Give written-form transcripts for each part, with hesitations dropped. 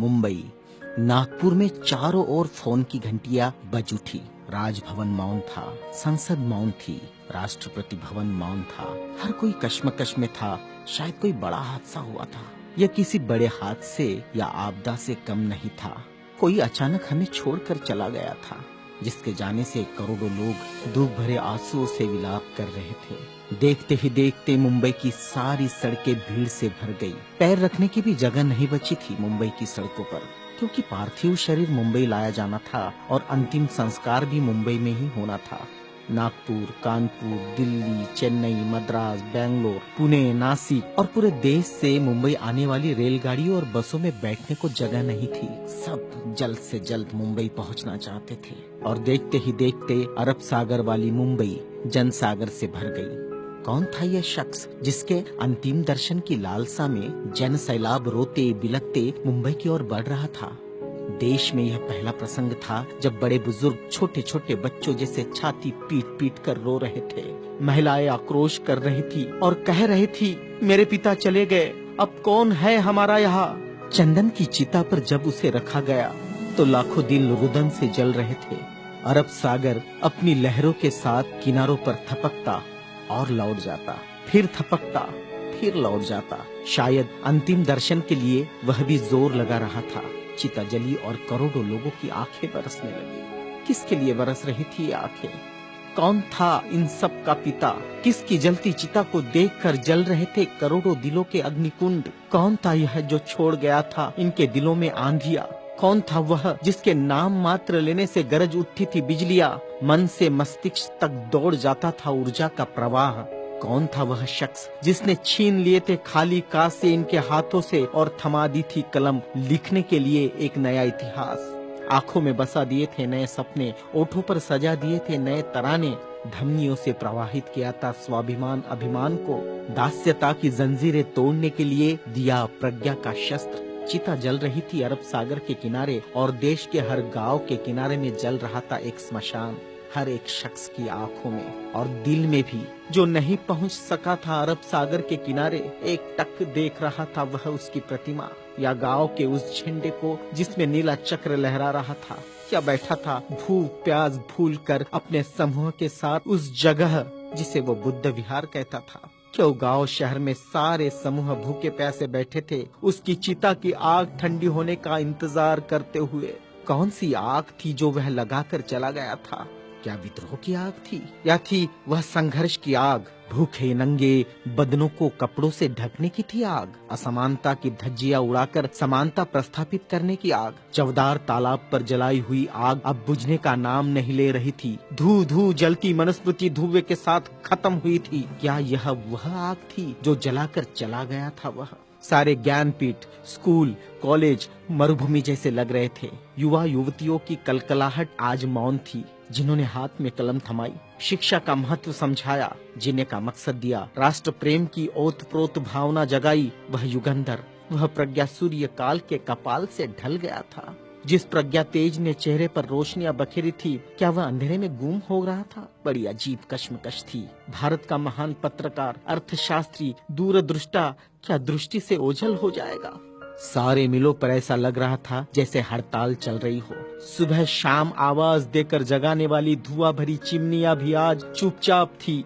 मुंबई, नागपुर में चारों ओर फोन की घंटियां बज उठी। राजभवन मौन था, संसद मौन थी, राष्ट्रपति भवन मौन था। हर कोई कश्मकश में था। शायद कोई बड़ा हादसा हुआ था। यह किसी बड़े हादसे या आपदा से कम नहीं था। कोई अचानक हमें छोड़कर चला गया था, जिसके जाने से करोड़ों लोग दुख भरे आंसुओं से विलाप कर रहे थे। देखते ही देखते मुंबई की सारी सड़कें भीड़ से भर गई। पैर रखने की भी जगह नहीं बची थी मुंबई की सड़कों पर, क्योंकि पार्थिव शरीर मुंबई लाया जाना था और अंतिम संस्कार भी मुंबई में ही होना था। नागपुर, कानपुर, दिल्ली, चेन्नई, मद्रास, बेंगलोर, पुणे, नासिक और पूरे देश से मुंबई आने वाली रेलगाड़ियों और बसों में बैठने को जगह नहीं थी। सब जल्द से जल्द मुंबई पहुंचना चाहते थे और देखते ही देखते अरब सागर वाली मुंबई जनसागर से भर गई। कौन था यह शख्स जिसके अंतिम दर्शन की लालसा में जन सैलाब रोते बिलखते मुंबई की ओर बढ़ रहा था? देश में यह पहला प्रसंग था जब बड़े बुजुर्ग छोटे छोटे बच्चों जैसे छाती पीट पीट कर रो रहे थे। महिलाएं आक्रोश कर रही थी और कह रही थी, मेरे पिता चले गए, अब कौन है हमारा यहाँ? चंदन की चिता पर जब उसे रखा गया तो लाखों दिल रुदन से जल रहे थे। अरब सागर अपनी लहरों के साथ किनारों पर थपकता और लौट जाता, फिर थपकता, फिर लौट जाता। शायद अंतिम दर्शन के लिए वह भी जोर लगा रहा था। चिता जली और करोड़ों लोगों की आंखें बरसने लगी। किसके लिए बरस रही थी ये आंखें? कौन था इन सब का पिता? किसकी जलती चिता को देखकर जल रहे थे करोड़ों दिलों के अग्निकुंड? कौन था यह जो छोड़ गया था इनके दिलों में आंधियां? कौन था वह जिसके नाम मात्र लेने से गरज उठती थी बिजलियां? मन से मस्तिष्क तक दौड़ जाता था ऊर्जा का प्रवाह। कौन था वह शख्स जिसने छीन लिए थे खाली कासे इनके हाथों से और थमा दी थी कलम लिखने के लिए एक नया इतिहास? आंखों में बसा दिए थे नए सपने, ओठों पर सजा दिए थे नए तराने, धमनियों से प्रवाहित किया था स्वाभिमान अभिमान को, दास्यता की जंजीरें तोड़ने के लिए दिया प्रज्ञा का शस्त्र। चिता जल रही थी अरब सागर के किनारे और देश के हर गांव के किनारे में जल रहा था एक स्मशान। हर एक शख्स की आंखों में और दिल में भी जो नहीं पहुंच सका था अरब सागर के किनारे, एक टक देख रहा था वह उसकी प्रतिमा या गांव के उस झंडे को जिसमें नीला चक्र लहरा रहा था, या बैठा था भूख प्यास भूल कर अपने समूह के साथ उस जगह जिसे वो बुद्ध विहार कहता था। क्यों गांव शहर में सारे समूह भूखे प्यासे बैठे थे उसकी चिता की आग ठंडी होने का इंतजार करते हुए। कौन सी आग थी जो वह लगाकर चला गया था? क्या विद्रोह की आग थी या थी वह संघर्ष की आग? भूखे नंगे बदनों को कपड़ों से ढकने की थी आग? असमानता की धज्जियां उड़ाकर समानता प्रस्थापित करने की आग? चवदार तालाब पर जलाई हुई आग अब बुझने का नाम नहीं ले रही थी। धू धू जलती मनुस्मृति धुएं के साथ खत्म हुई थी। क्या यह वह आग थी जो जलाकर चला गया था वह? सारे ज्ञानपीठ, स्कूल, कॉलेज मरुभूमि जैसे लग रहे थे। युवा युवतियों की कलकलाहट आज मौन थी। जिन्होंने हाथ में कलम थमाई, शिक्षा का महत्व समझाया, जीने का मकसद दिया, राष्ट्र प्रेम की ओतप्रोत भावना जगाई, वह युगंधर, वह प्रज्ञा सूर्य काल के कपाल से ढल गया था। जिस प्रज्ञा तेज ने चेहरे पर रोशनियां बखेरी थी, क्या वह अंधेरे में गुम हो रहा था? बड़ी अजीब कश्मकश थी। भारत का महान पत्रकार, अर्थशास्त्री, दूरदृष्टा क्या दृष्टि से ओझल हो जाएगा? सारे मिलों पर ऐसा लग रहा था जैसे हड़ताल चल रही हो। सुबह शाम आवाज देकर जगाने वाली धुआं भरी चिमनियां भी आज चुपचाप थी।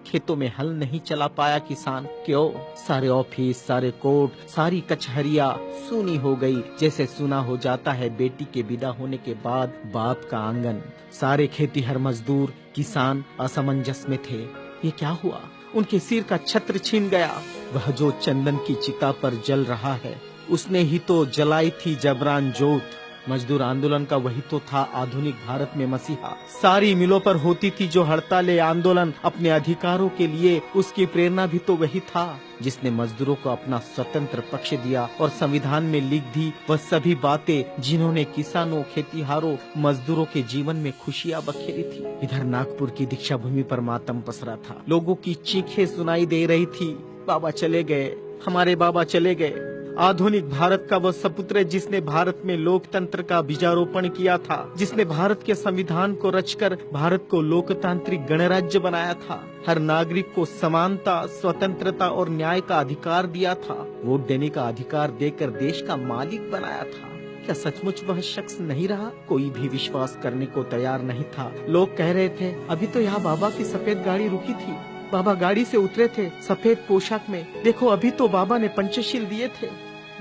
खेतों में हल नहीं चला पाया किसान। क्यों? सारे ऑफिस, सारे कोर्ट, सारी कचहरियां सूनी हो गई, जैसे सुना हो जाता है बेटी के विदा होने के बाद बाप का आंगन। सारे खेतीहर मजदूर, किसान असमंजस में थे। ये क्या हुआ? उनके सिर का छत्र छीन गया। वह जो चंदन की चिता पर जल रहा है, उसने ही तो जलाई थी जबरान जोत। मजदूर आंदोलन का वही तो था आधुनिक भारत में मसीहा। सारी मिलों पर होती थी जो हड़तालें आंदोलन अपने अधिकारों के लिए, उसकी प्रेरणा भी तो वही था जिसने मजदूरों को अपना स्वतंत्र पक्ष दिया और संविधान में लिख दी वह सभी बातें जिन्होंने किसानों, खेतीहारों, मजदूरों के जीवन में खुशियां बखेरी थी। इधर नागपुर की दीक्षा भूमि पर मातम पसरा था। लोगों की चीखें सुनाई दे रही थी, बाबा चले गए, हमारे बाबा चले गए। आधुनिक भारत का वह सपुत्र जिसने भारत में लोकतंत्र का बीजारोपण किया था, जिसने भारत के संविधान को रचकर भारत को लोकतांत्रिक गणराज्य बनाया था, हर नागरिक को समानता, स्वतंत्रता और न्याय का अधिकार दिया था, वोट देने का अधिकार देकर देश का मालिक बनाया था। क्या सचमुच वह शख्स नहीं रहा? कोई भी विश्वास करने को तैयार नहीं था। लोग कह रहे थे, अभी तो यहाँ बाबा की सफेद गाड़ी रुकी थी, बाबा गाड़ी से उतरे थे सफेद पोशाक में, देखो अभी तो बाबा ने पंचशील दिए थे।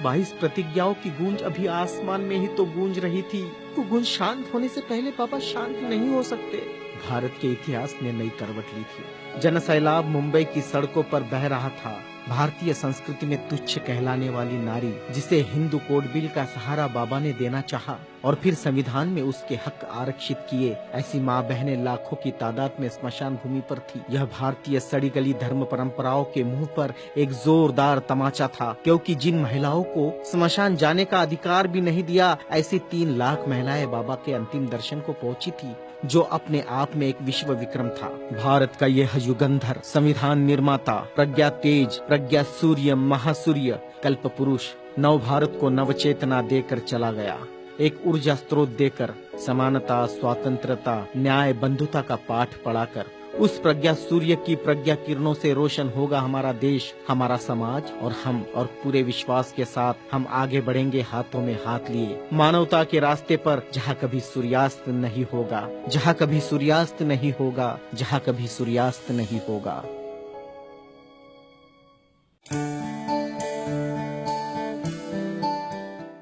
22 प्रतिज्ञाओं की गूंज अभी आसमान में ही तो गूंज रही थी। वो गूंज शांत होने से पहले बाबा शांत नहीं हो सकते। भारत के इतिहास ने नई करवट ली थी। जनसैलाब मुंबई की सड़कों पर बह रहा था। भारतीय संस्कृति में तुच्छ कहलाने वाली नारी, जिसे हिंदू कोड बिल का सहारा बाबा ने देना चाहा और फिर संविधान में उसके हक आरक्षित किए, ऐसी माँ बहनें लाखों की तादाद में स्मशान भूमि पर थी। यह भारतीय सड़ी गली धर्म परंपराओं के मुंह पर एक जोरदार तमाचा था, क्योंकि जिन महिलाओं को स्मशान जाने का अधिकार भी नहीं दिया, ऐसी 3 लाख महिलाएं बाबा के अंतिम दर्शन को पहुंची थी, जो अपने आप में एक विश्व विक्रम था। भारत का यह युगंधर, संविधान निर्माता, प्रज्ञा तेज, प्रज्ञा सूर्य, महासूर्य, कल्प पुरुष नव भारत को नवचेतना देकर चला गया। एक ऊर्जा स्रोत देकर, समानता, स्वतंत्रता, न्याय, बंधुता का पाठ पढ़ाकर। उस प्रज्ञा सूर्य की प्रज्ञा किरणों से रोशन होगा हमारा देश, हमारा समाज और हम, और पूरे विश्वास के साथ हम आगे बढ़ेंगे हाथों में हाथ लिए, मानवता के रास्ते पर, जहाँ कभी सूर्यास्त नहीं होगा, जहाँ कभी सूर्यास्त नहीं होगा, जहाँ कभी सूर्यास्त नहीं होगा।